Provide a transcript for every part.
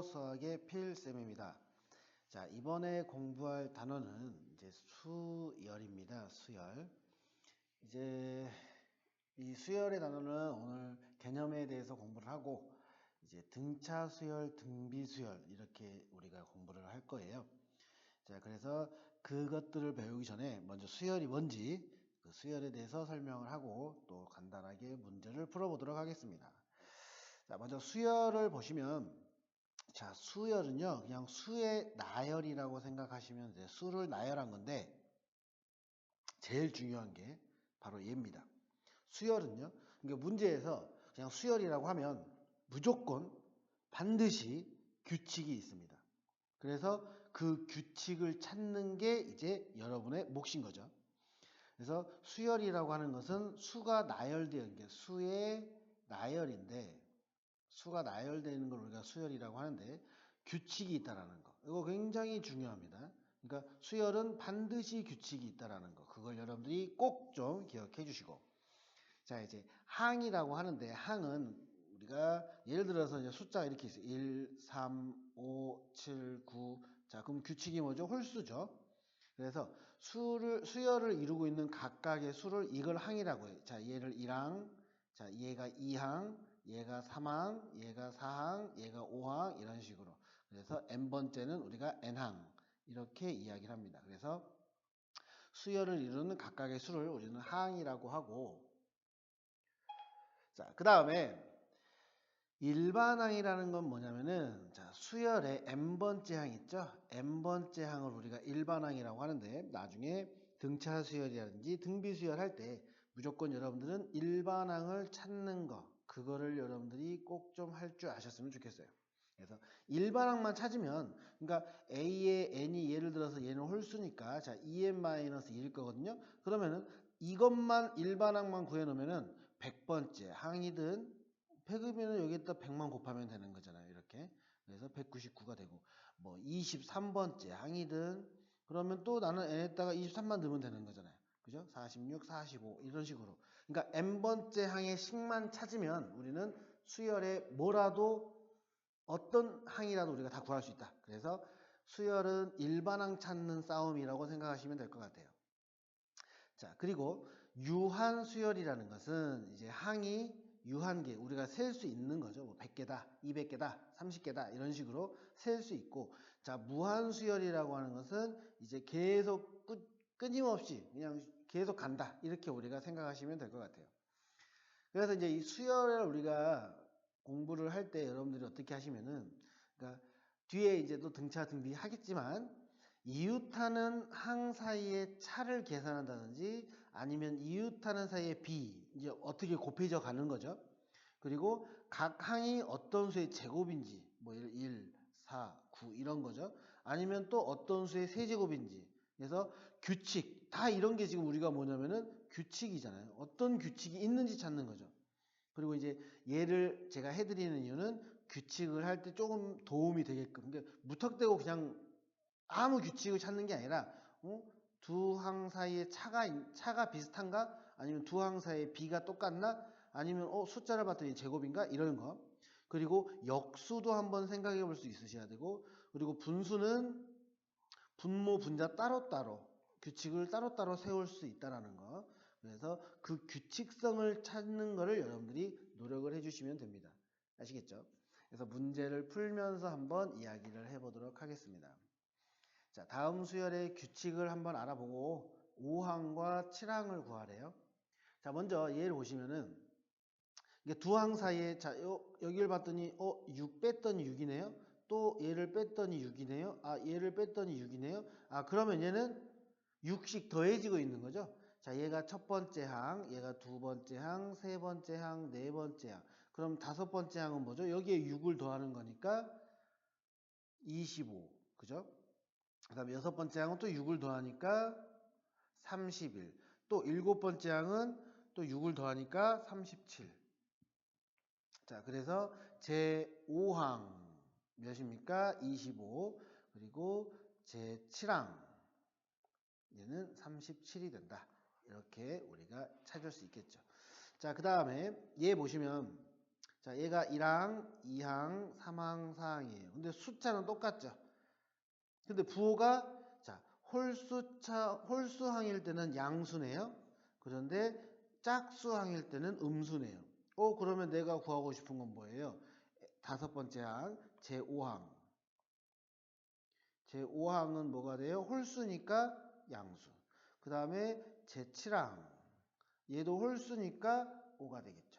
안녕하세요. 수학의 필쌤입니다. 자, 이번에 공부할 단어는 이제 수열입니다. 수열. 이제 이 수열의 단어는 오늘 개념에 대해서 공부를 하고 이제 등차 수열, 등비 수열 이렇게 우리가 공부를 할 거예요. 자, 그래서 그것들을 배우기 전에 먼저 수열이 뭔지 그 수열에 대해서 설명을 하고 또 간단하게 문제를 풀어보도록 하겠습니다. 자, 먼저 수열을 보시면 자, 수열은요, 그냥 수의 나열이라고 생각하시면 돼요. 수를 나열한 건데, 제일 중요한 게 바로 얘입니다. 수열은요, 그러니까 문제에서 그냥 수열이라고 하면 무조건 반드시 규칙이 있습니다. 그래서 그 규칙을 찾는 게 이제 여러분의 몫인 거죠. 그래서 수열이라고 하는 것은 수가 나열되는 게 수의 나열인데, 수가 나열되는 걸 우리가 수열이라고 하는데 규칙이 있다라는 거. 이거 굉장히 중요합니다. 그러니까 수열은 반드시 규칙이 있다라는 거. 그걸 여러분들이 꼭 좀 기억해 주시고. 자, 이제 항이라고 하는데 항은 우리가 예를 들어서 이제 숫자가 이렇게 있어요. 1, 3, 5, 7, 9. 자, 그럼 규칙이 뭐죠? 홀수죠. 그래서 수열을 이루고 있는 각각의 수를 이걸 항이라고 해요. 자, 얘를 1항, 자, 얘가 2항, 얘가 3항, 얘가 4항, 얘가 5항 이런 식으로. 그래서 n번째는 우리가 n항 이렇게 이야기를 합니다. 그래서 수열을 이루는 각각의 수를 우리는 항이라고 하고, 자, 그 다음에 일반항이라는 건 뭐냐면은 자, 수열의 n번째 항 있죠? n번째 항을 우리가 일반항이라고 하는데 나중에 등차 수열이라든지 등비 수열 할 때 무조건 여러분들은 일반항을 찾는 거 그거를 여러분들이 꼭 좀 할 줄 아셨으면 좋겠어요. 그래서 일반항만 찾으면 그러니까 A의 n이 예를 들어서 얘는 홀수니까 자 2n-1일 거거든요. 그러면은 이것만 일반항만 구해 놓으면은 100번째 항이든 100이면 여기에다 100만 곱하면 되는 거잖아요. 이렇게. 그래서 199가 되고 뭐 23번째 항이든 그러면 또 나는 n에다가 23만 넣으면 되는 거잖아요. 그죠? 46, 45 이런 식으로. 그러니까 n번째 항의 식만 찾으면 우리는 수열에 뭐라도 어떤 항이라도 우리가 다 구할 수 있다. 그래서 수열은 일반항 찾는 싸움이라고 생각하시면 될 것 같아요. 자, 그리고 유한수열이라는 것은 이제 항이 유한계 우리가 셀 수 있는 거죠. 뭐 100개다, 200개다, 30개다 이런 식으로 셀 수 있고 자, 무한수열이라고 하는 것은 이제 계속 끊임없이 그냥 계속 간다. 이렇게 우리가 생각하시면 될 것 같아요. 그래서 이제 이 수열을 우리가 공부를 할 때 여러분들이 어떻게 하시면은 그러니까 뒤에 이제 또 등차 등비 하겠지만 이웃하는 항 사이의 차를 계산한다든지 아니면 이웃하는 사이의 비 이제 어떻게 곱해져 가는 거죠. 그리고 각 항이 어떤 수의 제곱인지 뭐 1, 4, 9 이런 거죠. 아니면 또 어떤 수의 세제곱인지 그래서 규칙 다 이런 게 지금 우리가 뭐냐면은 규칙이잖아요. 어떤 규칙이 있는지 찾는 거죠. 그리고 이제 얘를 제가 해드리는 이유는 규칙을 할 때 조금 도움이 되게끔 그러니까 무턱대고 그냥 아무 규칙을 찾는 게 아니라 두 항 사이에 차가 비슷한가? 아니면 두 항 사이에 비가 똑같나? 아니면 숫자를 봤더니 제곱인가? 이런 거. 그리고 역수도 한번 생각해 볼 수 있으셔야 되고 그리고 분수는 분모 분자 따로따로 규칙을 따로따로 세울 수 있다라는 거. 그래서 그 규칙성을 찾는 거를 여러분들이 노력을 해주시면 됩니다. 아시겠죠? 그래서 문제를 풀면서 한번 이야기를 해보도록 하겠습니다. 자, 다음 수열의 규칙을 한번 알아보고 5항과 7항을 구하래요. 자, 먼저 얘를 보시면은 이게 두 항 사이에 자, 여기를 봤더니 6 뺐더니 6이네요. 또 얘를 뺐더니 6이네요. 아, 얘를 뺐더니 6이네요. 아, 그러면 얘는 6씩 더해지고 있는 거죠. 자, 얘가 첫 번째 항, 얘가 두 번째 항, 세 번째 항, 네 번째 항. 그럼 다섯 번째 항은 뭐죠? 여기에 6을 더하는 거니까 25. 그죠? 그 다음에 여섯 번째 항은 또 6을 더하니까 31. 또 일곱 번째 항은 또 6을 더하니까 37. 자, 그래서 제5항 몇입니까? 25. 그리고 제7항 얘는 37이 된다. 이렇게 우리가 찾을 수 있겠죠. 자, 그 다음에 얘 보시면 자, 얘가 1항, 2항, 3항, 4항이에요. 근데 숫자는 똑같죠. 근데 부호가 자, 홀수항일 때는 양수네요. 그런데 짝수항일 때는 음수네요. 그러면 내가 구하고 싶은 건 뭐예요? 다섯 번째 항, 제5항. 제5항은 뭐가 돼요? 홀수니까 양수. 그 다음에 제7항. 얘도 홀수니까 5가 되겠죠.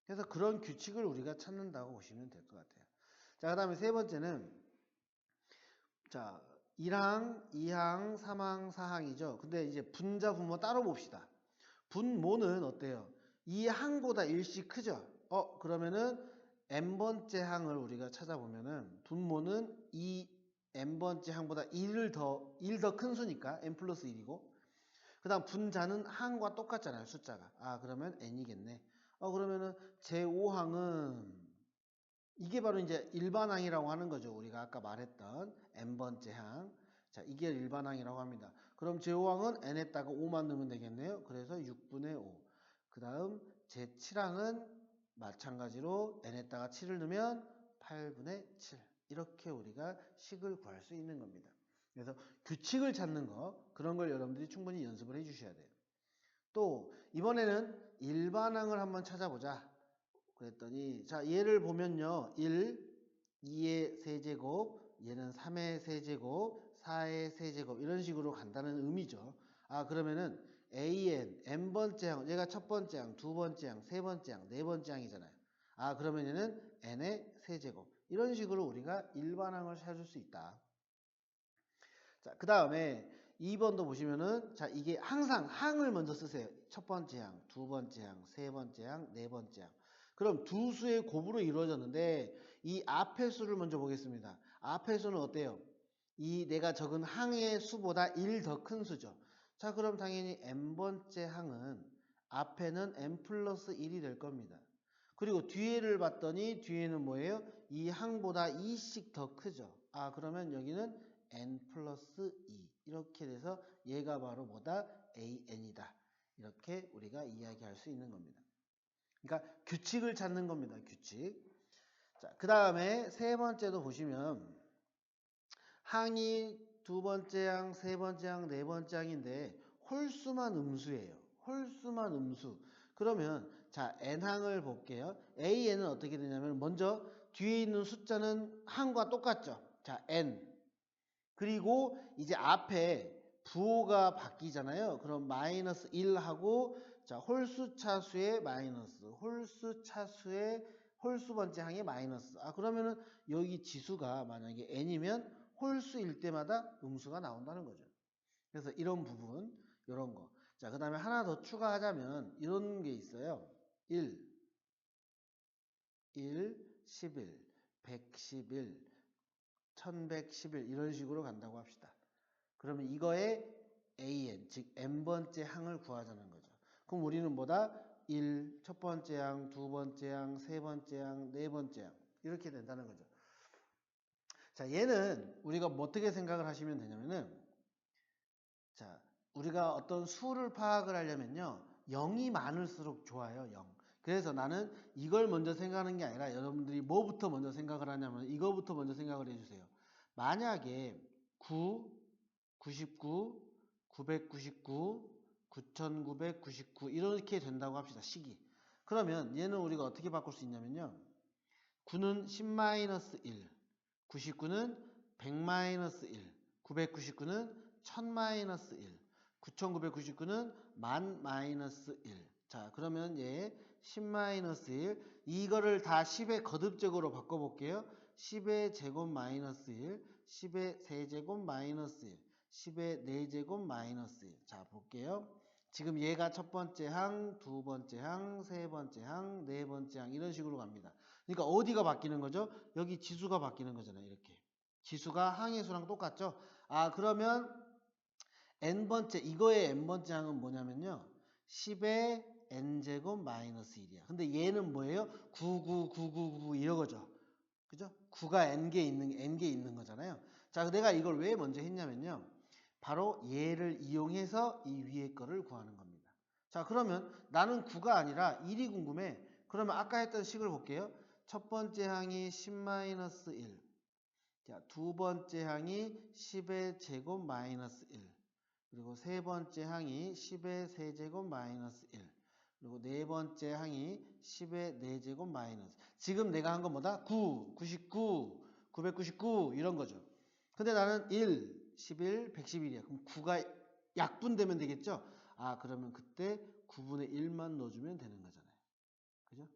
그래서 그런 규칙을 우리가 찾는다고 보시면 될 것 같아요. 자, 그 다음에 세 번째는 자, 1항, 2항, 3항, 4항이죠. 근데 이제 분자, 분모 따로 봅시다. 분모는 어때요? 이 항보다 일씩 크죠? 그러면은 n번째 항을 우리가 찾아보면은 분모는 이 n번째 항보다 1 더 큰 수니까 n 플러스 1이고 그 다음 분자는 항과 똑같잖아요. 숫자가. 그러면 n이겠네. 그러면은 제5항은 이게 바로 이제 일반항이라고 하는 거죠. 우리가 아까 말했던 n번째 항. 자, 이게 일반항이라고 합니다. 그럼 제5항은 n에다가 5만 넣으면 되겠네요. 그래서 6분의 5. 그 다음 제7항은 마찬가지로 n에다가 7을 넣으면 8분의 7. 이렇게 우리가 식을 구할 수 있는 겁니다. 그래서 규칙을 찾는 거, 그런 걸 여러분들이 충분히 연습을 해 주셔야 돼요. 또 이번에는 일반항을 한번 찾아보자. 그랬더니 자, 얘를 보면요. 1, 2의 세제곱, 얘는 3의 세제곱, 4의 세제곱 이런 식으로 간다는 의미죠. 그러면은 AN, n번째 항, 얘가 첫 번째 항, 두 번째 항, 세 번째 항, 네 번째 항이잖아요. 그러면 얘는 n의 세제곱. 이런 식으로 우리가 일반항을 찾을 수 있다. 자, 그 다음에 2번도 보시면은 자, 이게 항상 항을 먼저 쓰세요. 첫 번째 항, 두 번째 항, 세 번째 항, 네 번째 항. 그럼 두 수의 곱으로 이루어졌는데 이 앞의 수를 먼저 보겠습니다. 앞의 수는 어때요? 이 내가 적은 항의 수보다 1 더 큰 수죠. 자, 그럼 당연히 n번째 항은 앞에는 n 플러스 1이 될 겁니다. 그리고 뒤에를 봤더니 뒤에는 뭐예요? 이 항보다 2씩 더 크죠. 그러면 여기는 n 플러스 2 이렇게 돼서 얘가 바로 뭐다? an이다. 이렇게 우리가 이야기할 수 있는 겁니다. 그러니까 규칙을 찾는 겁니다. 규칙. 자, 그 다음에 세 번째도 보시면 항이 두 번째 항, 세 번째 항, 네 번째 항인데 홀수만 음수예요. 홀수만 음수. 그러면 자, n항을 볼게요. an은 어떻게 되냐면 먼저 뒤에 있는 숫자는 항과 똑같죠. 자, n. 그리고 이제 앞에 부호가 바뀌잖아요. 그럼 마이너스 1하고 자, 홀수 차수의 마이너스, 홀수 차수의 홀수 번째 항의 마이너스. 그러면은 여기 지수가 만약에 n이면 홀수일 때마다 음수가 나온다는 거죠. 그래서 이런 부분, 이런 거. 자, 그 다음에 하나 더 추가하자면 이런 게 있어요. 1, 11, 111, 1111 이런 식으로 간다고 합시다. 그러면 이거의 an, 즉 n번째 항을 구하자는 거죠. 그럼 우리는 뭐다? 1, 첫 번째 항, 두 번째 항, 세 번째 항, 네 번째 항 이렇게 된다는 거죠. 자, 얘는 우리가 어떻게 생각을 하시면 되냐면은 자, 우리가 어떤 수를 파악을 하려면요. 0이 많을수록 좋아요. 0. 그래서 나는 이걸 먼저 생각하는 게 아니라 여러분들이 뭐부터 먼저 생각을 하냐면 이거부터 먼저 생각을 해주세요. 만약에 9, 99, 999, 9999 이렇게 된다고 합시다. 식이. 그러면 얘는 우리가 어떻게 바꿀 수 있냐면요. 9는 10-1, 99는 100-1, 999는 1000-1, 9999는 1000-1. 자, 그러면 얘 10-1 이거를 다 10의 거듭적으로 바꿔볼게요. 10의 제곱 마이너스 1, 10의 세제곱 마이너스 1, 10의 4제곱 마이너스 1. 자, 볼게요. 지금 얘가 첫 번째 항, 두 번째 항, 세 번째 항, 네 번째 항 이런 식으로 갑니다. 그러니까 어디가 바뀌는 거죠? 여기 지수가 바뀌는 거잖아요. 이렇게. 지수가 항의 수랑 똑같죠? 그러면 n번째, 이거의 n번째 항은 뭐냐면요. 10의 n제곱 마이너스 1이야. 근데 얘는 뭐예요? 99999 이러거죠. 그죠? 9가 n개 있는 거잖아요. 자, 내가 이걸 왜 먼저 했냐면요. 바로 얘를 이용해서 이 위에 거를 구하는 겁니다. 자, 그러면 나는 9가 아니라 1이 궁금해. 그러면 아까 했던 식을 볼게요. 첫 번째 항이 10-1. 자, 두 번째 항이 10의 제곱 마이너스 1. 그리고 세 번째 항이 10의 세제곱 마이너스 1. 그리고 네 번째 항이 10의 4제곱 마이너스. 지금 내가 한 건 뭐다? 9, 99, 999 이런 거죠. 근데 나는 1, 11, 111이야. 그럼 9가 약분되면 되겠죠? 아, 그러면 그때 9분의 1만 넣어주면 되는 거잖아요. 그죠?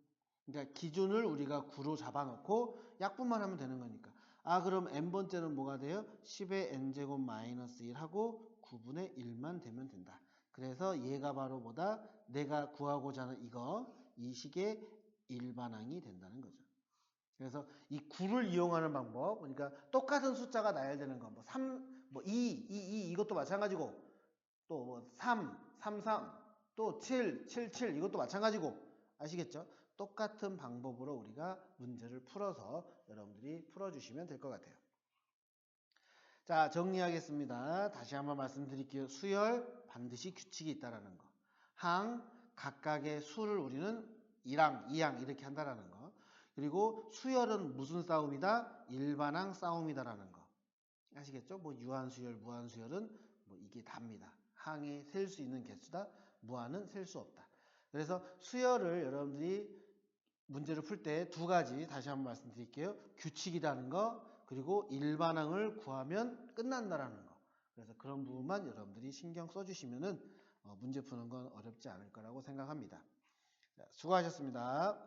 그러니까 기준을 우리가 9로 잡아놓고 약분만 하면 되는 거니까. 아, 그럼 n번째는 뭐가 돼요? 10의 n제곱 마이너스 1하고 9분의 1만 되면 된다. 그래서 얘가 바로 뭐다? 내가 구하고자 하는 이 식의 일반항이 된다는 거죠. 그래서 이 9를 이용하는 방법, 그러니까 똑같은 숫자가 나열되는 거, 뭐 3, 뭐 2 이것도 마찬가지고, 또 뭐 3, 3, 또 7, 7, 7 이것도 마찬가지고, 아시겠죠? 똑같은 방법으로 우리가 문제를 풀어서 여러분들이 풀어주시면 될 것 같아요. 자, 정리하겠습니다. 다시 한번 말씀드릴게요. 수열 반드시 규칙이 있다라는 거. 항 각각의 수를 우리는 1항, 2항 이렇게 한다라는 거. 그리고 수열은 무슨 싸움이다? 일반항 싸움이다라는 거. 아시겠죠? 뭐 유한수열, 무한수열은 뭐 이게 답니다. 항에 셀 수 있는 개수다. 무한은 셀 수 없다. 그래서 수열을 여러분들이 문제를 풀 때 두 가지 다시 한번 말씀드릴게요. 규칙이라는 거, 그리고 일반항을 구하면 끝난다라는 거. 그래서 그런 부분만 여러분들이 신경 써주시면은 문제 푸는 건 어렵지 않을 거라고 생각합니다. 자, 수고하셨습니다.